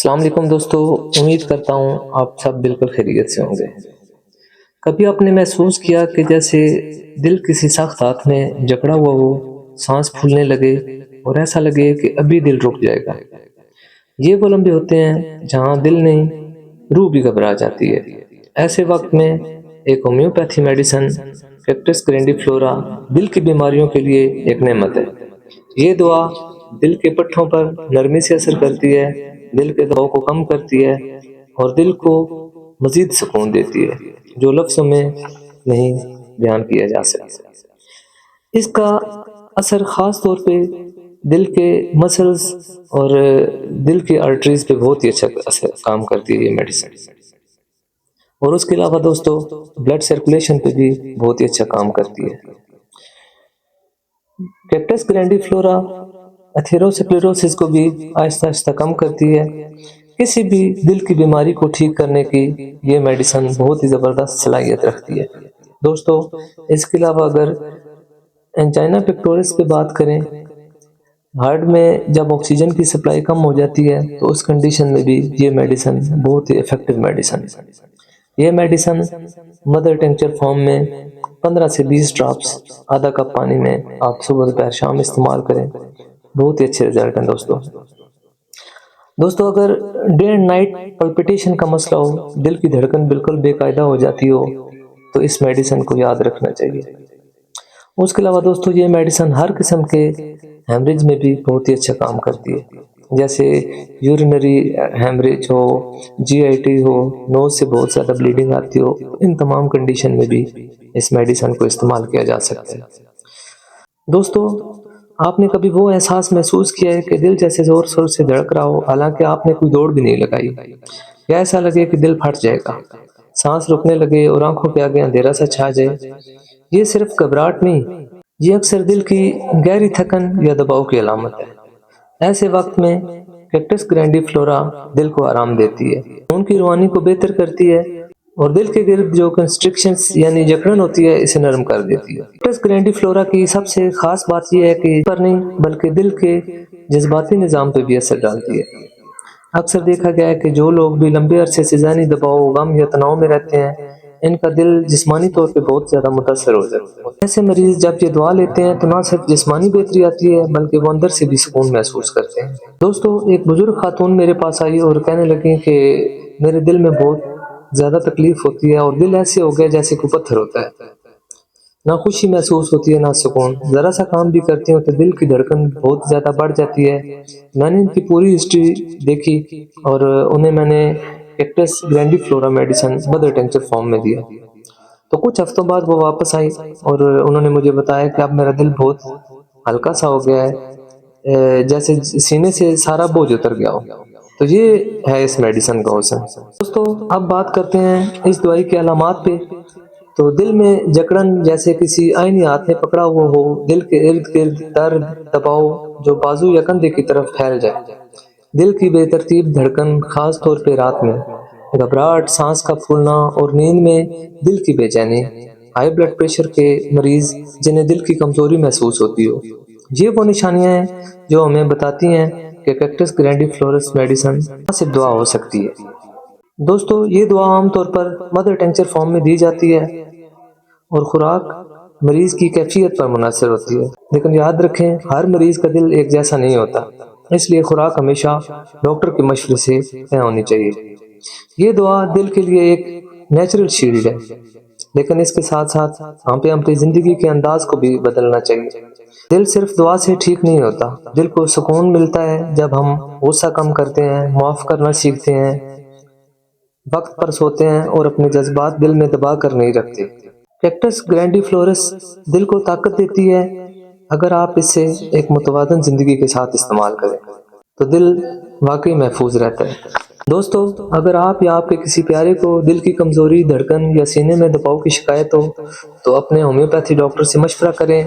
السلام علیکم دوستو، امید کرتا ہوں آپ سب بالکل خیریت سے ہوں گے۔ کبھی آپ نے محسوس کیا کہ جیسے دل کسی سخت ہاتھ میں جکڑا ہوا ہو، سانس پھولنے لگے اور ایسا لگے کہ ابھی دل رک جائے گا۔ یہ وہ لمحے ہوتے ہیں جہاں دل نہیں، روح بھی گھبرا جاتی ہے۔ ایسے وقت میں ایک ہومیوپیتھی میڈیسن کیکٹس گرینڈیفلورا دل کی بیماریوں کے لیے ایک نعمت ہے۔ یہ دعا دل کے پٹھوں پر نرمی سے اثر کرتی ہے، دل کے دباؤ کو کم کرتی ہے اور دل کو مزید سکون دیتی ہے جو لفظوں میں نہیں بیان کیا جا سکتا۔ اس کا اثر خاص طور پہ دل کے مسلز اور دل کے آرٹریز پہ بہت ہی اچھا کام کرتی ہے یہ میڈیسن، اور اس کے علاوہ دوستو بلڈ سرکولیشن پہ بھی بہت ہی اچھا کام کرتی ہے۔ کیکٹس گرینڈیفلورا ایتھیروسکلیروسس کو بھی آہستہ آہستہ کم کرتی ہے۔ کسی بھی دل کی بیماری کو ٹھیک کرنے کی یہ میڈیسن بہت ہی زبردست صلاحیت رکھتی ہے۔ دوستو اس کے علاوہ اگر انجائنا پیکٹورس پہ بات کریں، ہارٹ میں جب آکسیجن کی سپلائی کم ہو جاتی ہے تو اس کنڈیشن میں بھی یہ میڈیسن بہت ہی ایفیکٹو میڈیسن ہے۔ یہ میڈیسن مدر ٹنکچر فارم میں 15 سے 20 ڈراپس آدھا کپ پانی میں آپ صبح دوپہر شام استعمال کریں، بہت ہی اچھے رزلٹ ہیں دوستو اگر ڈے اینڈ نائٹ پلپیٹیشن کا مسئلہ ہو، دل کی دھڑکن بالکل بے قاعدہ ہو جاتی ہو، تو اس میڈیسن کو یاد رکھنا چاہیے۔ اس کے علاوہ دوستو یہ میڈیسن ہر قسم کے ہیمریج میں بھی بہت ہی اچھا کام کرتی ہے، جیسے یورینری ہیمریج ہو، جی آئی ٹی ہو، نوز سے بہت زیادہ بلیڈنگ آتی ہو، ان تمام کنڈیشن میں بھی اس میڈیسن کو استعمال کیا جا سکتا ہے۔ دوستو آپ نے کبھی وہ احساس محسوس کیا ہے کہ دل جیسے زور شور سے دھڑک رہا ہو حالانکہ آپ نے کوئی دوڑ بھی نہیں لگائی، یا ایسا لگے کہ دل پھٹ جائے گا، سانس رکنے لگے اور آنکھوں کے آگے اندھیرا سا چھا جائے؟ یہ صرف گھبراہٹ نہیں، یہ اکثر دل کی گہری تھکن یا دباؤ کی علامت ہے۔ ایسے وقت میں کیکٹس گرینڈیفلورا دل کو آرام دیتی ہے، خون کی روانی کو بہتر کرتی ہے اور دل کے گرد جو کنسٹرکشنز یعنی جکڑن ہوتی ہے اسے نرم کر دیتی ہے۔ کیکٹس گرینڈیفلورا کی سب سے خاص بات یہ ہے کہ پر نہیں بلکہ دل کے جذباتی نظام پہ بھی اثر ڈالتی ہے۔ اکثر دیکھا گیا ہے کہ جو لوگ بھی لمبے عرصے سے ذہنی دباؤ، غم یا تناؤ میں رہتے ہیں، ان کا دل جسمانی طور پہ بہت زیادہ متاثر ہو جاتا ہے۔ ایسے مریض جب یہ دعا لیتے ہیں تو نہ صرف جسمانی بہتری آتی ہے بلکہ وہ اندر سے بھی سکون محسوس کرتے ہیں۔ دوستو ایک بزرگ خاتون میرے پاس آئی اور کہنے لگی کہ میرے دل میں بہت زیادہ تکلیف ہوتی ہے اور دل ایسے ہو گیا جیسے کوئی پتھر ہوتا ہے، نہ خوشی محسوس ہوتی ہے نہ سکون، ذرا سا کام بھی کرتی ہوں تو دل کی دھڑکن بہت زیادہ بڑھ جاتی ہے۔ میں نے ان کی پوری ہسٹری دیکھی اور انہیں میں نے cactus گرینڈیفلورا medicine mother tincture form میں دیا، تو کچھ ہفتوں بعد وہ واپس آئی اور انہوں نے مجھے بتایا کہ اب میرا دل بہت ہلکا سا ہو گیا ہے، جیسے سینے سے سارا بوجھ اتر گیا ہو۔ تو یہ ہے اس میڈیسن کا حسن۔ دوستو اب بات کرتے ہیں اس دوائی کے علامات پہ۔ تو دل میں جکڑن جیسے کسی آئینی ہاتھ میں پکڑا ہوا ہو، دل کے ارد گرد درد، دباؤ جو بازو یا کندھے کی طرف پھیل جائے، دل کی بے ترتیب دھڑکن خاص طور پہ رات میں، گھبراہٹ، سانس کا پھولنا اور نیند میں دل کی بے چینی، ہائی بلڈ پریشر کے مریض جنہیں دل کی کمزوری محسوس ہوتی ہو، یہ وہ نشانیاں ہیں جو ہمیں بتاتی ہیں کہ کیکٹس گرینڈیفلورس میڈیسن مناسب دعا ہو سکتی ہے۔ دوستو یہ دعا عام طور پر مدر ٹنکچر فارم میں دی جاتی ہے اور خوراک مریض کی کیفیت پر منحصر ہوتی ہے، لیکن یاد رکھیں ہر مریض کا دل ایک جیسا نہیں ہوتا، اس لیے خوراک ہمیشہ ڈاکٹر کے مشورے سے طے ہونی چاہیے۔ یہ دعا دل کے لیے ایک نیچرل شیلڈ ہے، لیکن اس کے ساتھ ساتھ ہمیں اپنی زندگی کے انداز کو بھی بدلنا چاہیے۔ دل صرف دعا سے ٹھیک نہیں ہوتا، دل کو سکون ملتا ہے جب ہم غصہ کم کرتے ہیں، معاف کرنا سیکھتے ہیں، وقت پر سوتے ہیں اور اپنے جذبات دل میں دبا کر نہیں رکھتے۔ کیکٹس گرینڈیفلورس دل کو طاقت دیتی ہے اگر آپ اس سے ایک متوازن زندگی کے ساتھ استعمال کریں تو دل واقعی محفوظ رہتا ہے۔ دوستو اگر آپ یا آپ کے کسی پیارے کو دل کی کمزوری، دھڑکن یا سینے میں دباؤ کی شکایت ہو تو اپنے ہومیوپیتھی ڈاکٹر سے مشورہ کریں،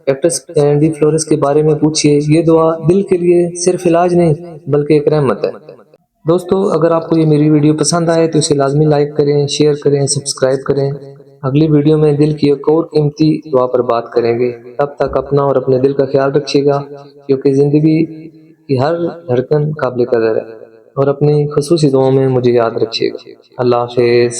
کیکٹس گرینڈیفلورس کے بارے میں پوچھیے۔ یہ دعا دل کے لیے صرف علاج نہیں بلکہ ایک رحمت ہے۔ دوستو اگر آپ کو یہ میری ویڈیو پسند آئے تو اسے لازمی لائک کریں، شیئر کریں، سبسکرائب کریں۔ اگلی ویڈیو میں دل کی ایک اور قیمتی دعا پر بات کریں گے۔ تب تک اپنا اور اپنے دل کا خیال رکھیے گا، کیونکہ زندگی کی ہر دھڑکن قابل قدر ہے۔ اور اپنی خصوصی دعاؤں میں مجھے یاد رکھیے گا۔ اللہ حافظ۔